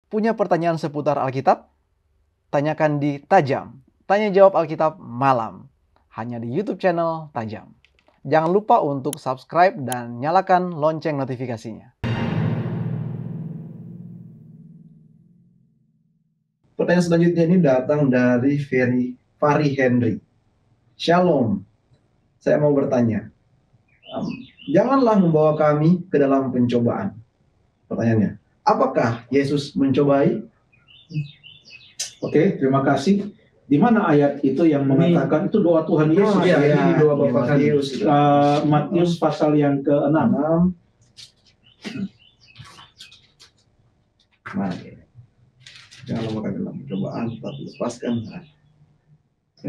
Punya pertanyaan seputar Alkitab? Tanyakan di Tajam, Tanya Jawab Alkitab Malam, hanya di YouTube channel Tajam. Jangan lupa untuk subscribe dan nyalakan lonceng notifikasinya. Pertanyaan selanjutnya ini datang dari Fari Henry. Shalom, saya mau bertanya. Janganlah membawa kami ke dalam pencobaan. Pertanyaannya, apakah Yesus mencobai? Oke, terima kasih. Di mana ayat itu yang mengatakan itu doa Tuhan Yesus? Ini doa Bapak Matius. Matius pasal yang ke-6. Janganlah membawa kami dalam pencobaan, tetapi lepaskan.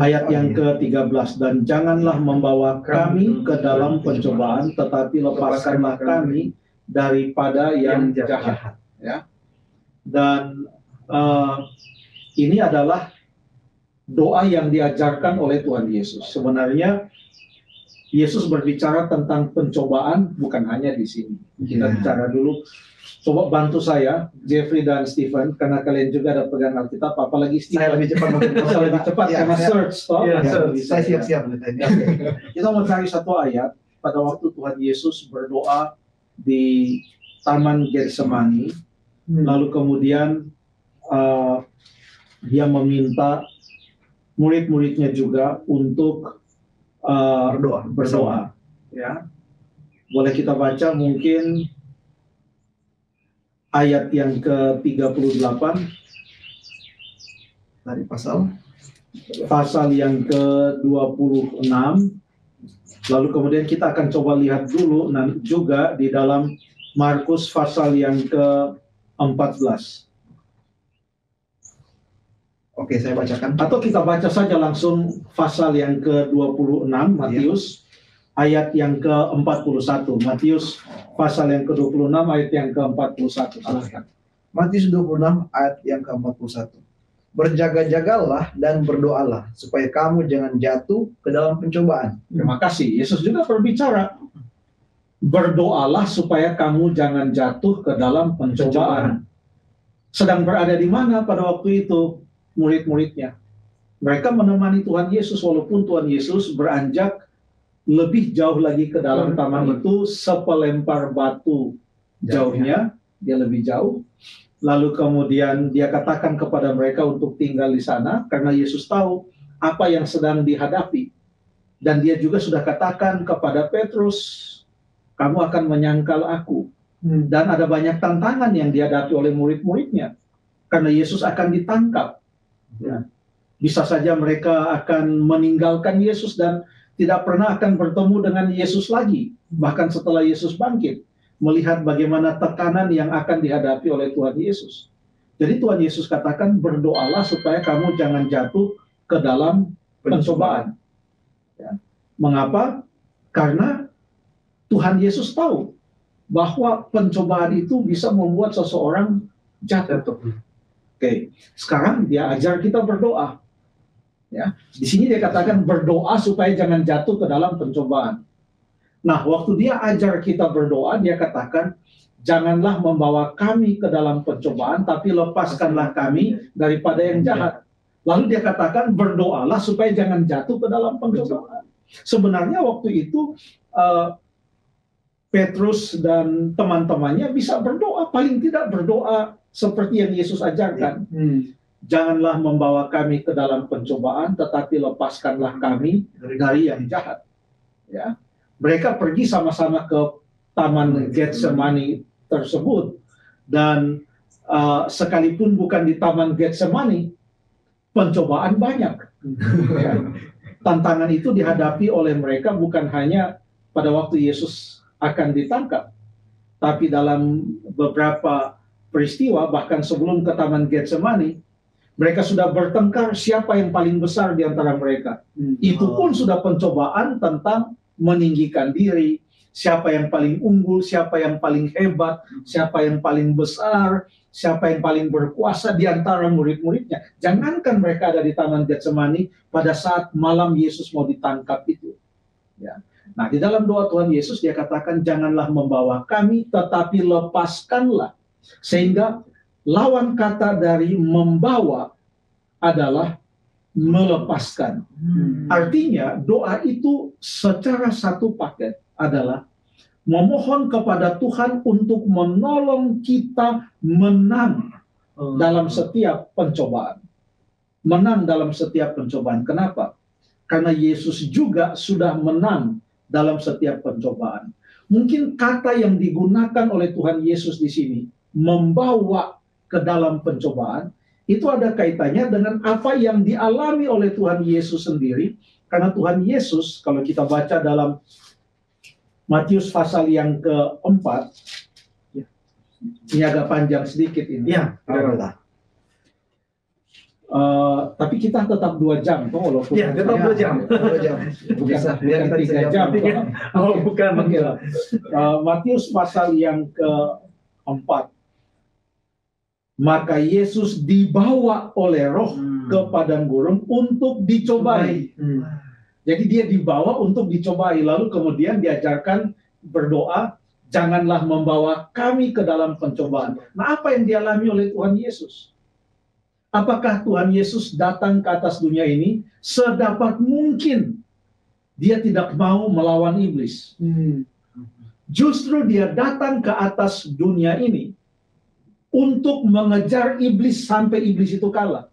Ayat yang ke-13, dan janganlah membawa kami ke dalam pencobaan, tetapi lepaskanlah kami daripada yang jahat. Ya. Dan ini adalah doa yang diajarkan oleh Tuhan Yesus. Sebenarnya Yesus berbicara tentang pencobaan bukan hanya di sini. Kita bicara dulu. Coba bantu saya, Jeffrey dan Stephen, karena kalian juga ada pegang Alkitab, apalagi Stephen. Saya lebih cepat. Saya lebih cepat karena search. Saya siap-siap. Kita mau cari satu ayat pada waktu Tuhan Yesus berdoa di Taman Getsemani, lalu kemudian dia meminta murid-muridnya juga untuk berdoa. Ya, boleh kita baca mungkin ayat yang ke-38 dari pasal yang ke-26. Lalu kemudian kita akan coba lihat dulu juga di dalam Markus pasal yang ke-14. Oke, saya bacakan. Atau kita baca saja langsung pasal yang ke-26 Matius, ayat yang ke-41. Matius pasal yang ke-26 ayat yang ke-41. Matius 26 ayat yang ke-41. Berjaga-jagalah dan berdoalah supaya kamu jangan jatuh ke dalam pencobaan. Terima kasih. Yesus juga berbicara, berdoalah supaya kamu jangan jatuh ke dalam pencobaan. Sedang berada di mana pada waktu itu murid-muridnya? Mereka menemani Tuhan Yesus, walaupun Tuhan Yesus beranjak lebih jauh lagi ke dalam taman itu, sepelempar batu jauhnya, dia lebih jauh. Lalu kemudian dia katakan kepada mereka untuk tinggal di sana, karena Yesus tahu apa yang sedang dihadapi. Dan dia juga sudah katakan kepada Petrus, kamu akan menyangkal aku. Dan ada banyak tantangan yang dihadapi oleh murid-muridnya, karena Yesus akan ditangkap. Ya. Bisa saja mereka akan meninggalkan Yesus dan tidak pernah akan bertemu dengan Yesus lagi, bahkan setelah Yesus bangkit, melihat bagaimana tekanan yang akan dihadapi oleh Tuhan Yesus. Jadi Tuhan Yesus katakan, berdoalah supaya kamu jangan jatuh ke dalam pencobaan. Ya. Mengapa? Karena Tuhan Yesus tahu bahwa pencobaan itu bisa membuat seseorang jatuh. Oke, sekarang dia ajar kita berdoa. Ya, di sini dia katakan berdoa supaya jangan jatuh ke dalam pencobaan. Nah, waktu dia ajar kita berdoa, dia katakan janganlah membawa kami ke dalam pencobaan, tapi lepaskanlah kami daripada yang jahat. Lalu dia katakan berdoalah supaya jangan jatuh ke dalam pencobaan. Sebenarnya waktu itu Petrus dan teman-temannya bisa berdoa, paling tidak berdoa seperti yang Yesus ajarkan. Janganlah membawa kami ke dalam pencobaan, tetapi lepaskanlah kami dari yang jahat. Ya, mereka pergi sama-sama ke Taman Getsemani tersebut, dan sekalipun bukan di Taman Getsemani, pencobaan banyak. Ya. Tantangan itu dihadapi oleh mereka bukan hanya pada waktu Yesus akan ditangkap, tapi dalam beberapa peristiwa, bahkan sebelum ke Taman Getsemani, mereka sudah bertengkar siapa yang paling besar di antara mereka. Itu pun sudah pencobaan tentang meninggikan diri, siapa yang paling unggul, siapa yang paling hebat, siapa yang paling besar, siapa yang paling berkuasa di antara murid-muridnya. Jangankan mereka ada di Taman Getsemani pada saat malam Yesus mau ditangkap itu. Ya. Nah, di dalam doa Tuhan Yesus dia katakan, janganlah membawa kami, tetapi lepaskanlah. Sehingga lawan kata dari membawa adalah melepaskan. Artinya doa itu secara satu paket adalah memohon kepada Tuhan untuk menolong kita menang dalam setiap pencobaan. Menang dalam setiap pencobaan. Kenapa? Karena Yesus juga sudah menang dalam setiap pencobaan. Mungkin kata yang digunakan oleh Tuhan Yesus di sini, membawa ke dalam pencobaan, itu ada kaitannya dengan apa yang dialami oleh Tuhan Yesus sendiri. Karena Tuhan Yesus, kalau kita baca dalam Matius pasal yang keempat, ini agak panjang sedikit ini. Ya, alhamdulillah. Tapi kita tetap 2 jam, toh, walaupun Ya, tetap 2 jam. 2 jam. Bisa, Biar bukan kita 3 jam. Oh, bukan. Matius pasal yang keempat. Maka Yesus dibawa oleh Roh ke padang gurun untuk dicobai. Jadi dia dibawa untuk dicobai. Lalu kemudian diajarkan berdoa, janganlah membawa kami ke dalam pencobaan. Nah, apa yang dialami oleh Tuhan Yesus? Apakah Tuhan Yesus datang ke atas dunia ini sedapat mungkin dia tidak mau melawan iblis? Justru dia datang ke atas dunia ini untuk mengejar iblis sampai iblis itu kalah.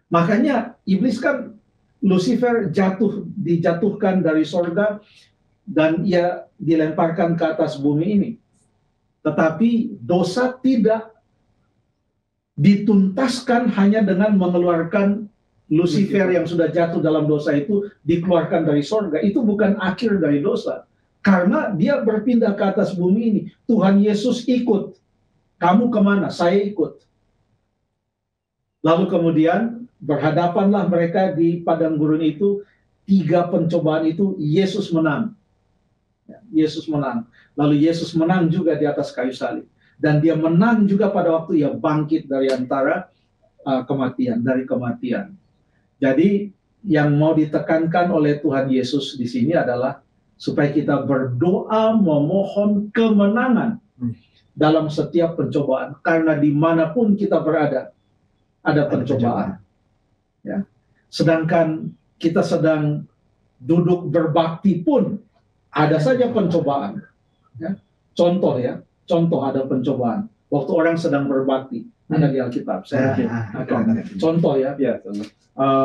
Makanya iblis kan, Lucifer dijatuhkan dari sorga dan ia dilemparkan ke atas bumi ini. Tetapi dosa tidak dituntaskan hanya dengan mengeluarkan Lucifer yang sudah jatuh dalam dosa itu, dikeluarkan dari sorga. Itu bukan akhir dari dosa. Karena dia berpindah ke atas bumi ini. Tuhan Yesus ikut. Kamu kemana? Saya ikut. Lalu kemudian berhadapanlah mereka di padang gurun itu. 3 pencobaan itu Yesus menang. Yesus menang. Lalu Yesus menang juga di atas kayu salib. Dan dia menang juga pada waktu ia bangkit dari antara dari kematian. Jadi yang mau ditekankan oleh Tuhan Yesus di sini adalah supaya kita berdoa memohon kemenangan dalam setiap pencobaan. Karena dimanapun kita berada, ada pencobaan. Ya. Sedangkan kita sedang duduk berbakti pun ada saja pencobaan. Ya. Contoh ada pencobaan. Waktu orang sedang berbakti, ada di Alkitab. Contoh ya.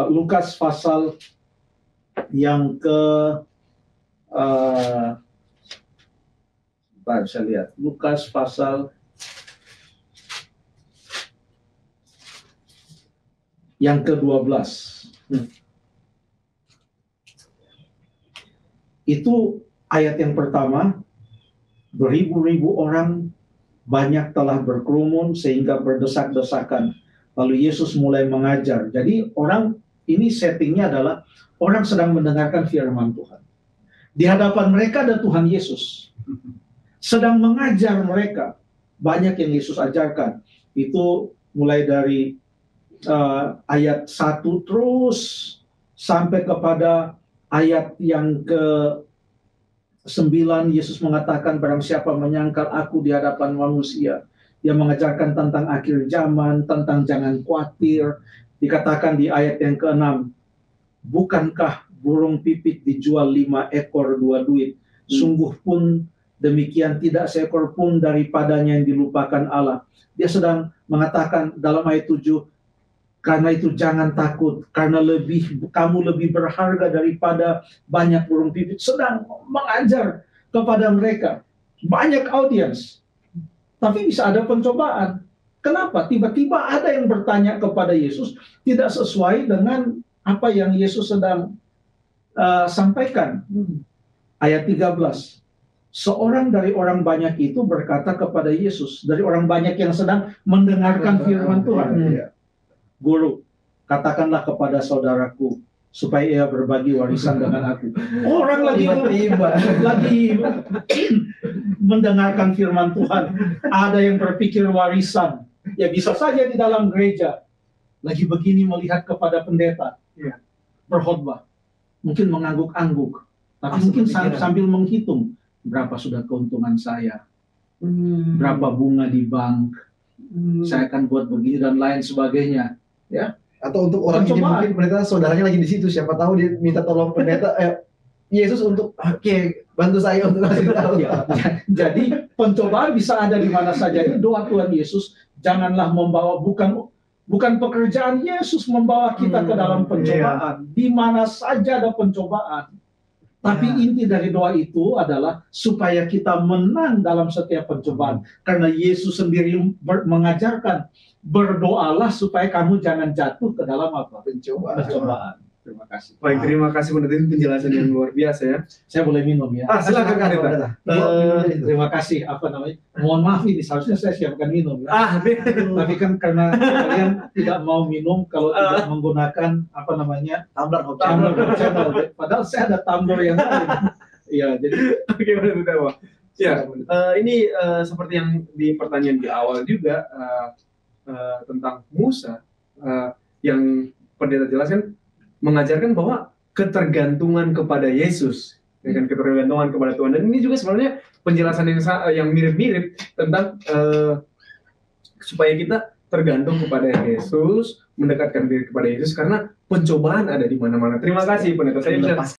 Lukas pasal yang ke saya lihat. Lukas pasal yang ke-12. Itu ayat yang pertama. Beribu-ribu orang banyak telah berkerumun sehingga berdesak-desakan. Lalu Yesus mulai mengajar. Jadi orang ini settingnya adalah orang sedang mendengarkan firman Tuhan. Di hadapan mereka ada Tuhan Yesus. Sedang mengajar mereka. Banyak yang Yesus ajarkan. Itu mulai dari ayat 1 terus sampai kepada ayat yang ke-9. Yesus mengatakan, barang siapa menyangkal aku di hadapan manusia. Dia mengajarkan tentang akhir zaman, tentang jangan khawatir. Dikatakan di ayat yang ke-6, bukankah burung pipit dijual 5 ekor 2 duit? Sungguh pun demikian tidak seekor pun daripadanya yang dilupakan Allah. Dia sedang mengatakan dalam ayat 7, karena itu jangan takut, karena kamu lebih berharga daripada banyak burung pipit. Sedang mengajar kepada mereka. Banyak audiens. Tapi bisa ada pencobaan. Kenapa? Tiba-tiba ada yang bertanya kepada Yesus tidak sesuai dengan apa yang Yesus sedang sampaikan. Ayat 13. Seorang dari orang banyak itu berkata kepada Yesus, dari orang banyak yang sedang mendengarkan firman Tuhan. Guru, katakanlah kepada saudaraku supaya ia berbagi warisan dengan aku. Orang lagi mendengarkan firman Tuhan, ada yang berpikir warisan. Ya bisa saja di dalam gereja lagi begini melihat kepada pendeta berkhotbah, mungkin mengangguk-angguk, tapi mungkin sambil menghitung berapa sudah keuntungan saya. berapa bunga di bank, saya akan buat begini dan lain sebagainya. Ya, Atau untuk orang ini Pencobaan. mungkin pendeta saudaranya lagi di situ, siapa tahu dia minta tolong pendeta Yesus untuk bantu saya untuk kasih tahu. ya. Jadi pencobaan bisa ada di mana saja. Ini doa Tuhan Yesus, janganlah membawa bukan pekerjaan Yesus membawa kita ke dalam pencobaan. Di mana saja ada pencobaan. Tapi inti dari doa itu adalah supaya kita menang dalam setiap pencobaan. Karena Yesus sendiri mengajarkan, berdoalah supaya kamu jangan jatuh ke dalam apa? Pencobaan. Terima kasih. Baik, terima kasih pendeta, itu penjelasan yang luar biasa ya. Saya boleh minum ya? Silakan pendeta. Terima kasih. Mohon maaf ini seharusnya saya siapkan minum. Ya. Tapi kan karena kalian tidak mau minum kalau tidak menggunakan tumbler channel. Padahal saya ada tumbler yang lain. Iya, jadi Oke, pendeta. Ya, ini seperti yang di pertanyaan di awal juga tentang Musa yang pendeta jelaskan, mengajarkan bahwa ketergantungan kepada Yesus, dengan ketergantungan kepada Tuhan. Dan ini juga sebenarnya penjelasan yang mirip-mirip tentang supaya kita tergantung kepada Yesus, mendekatkan diri kepada Yesus, karena pencobaan ada di mana-mana. Terima kasih pendeta. Saya bisa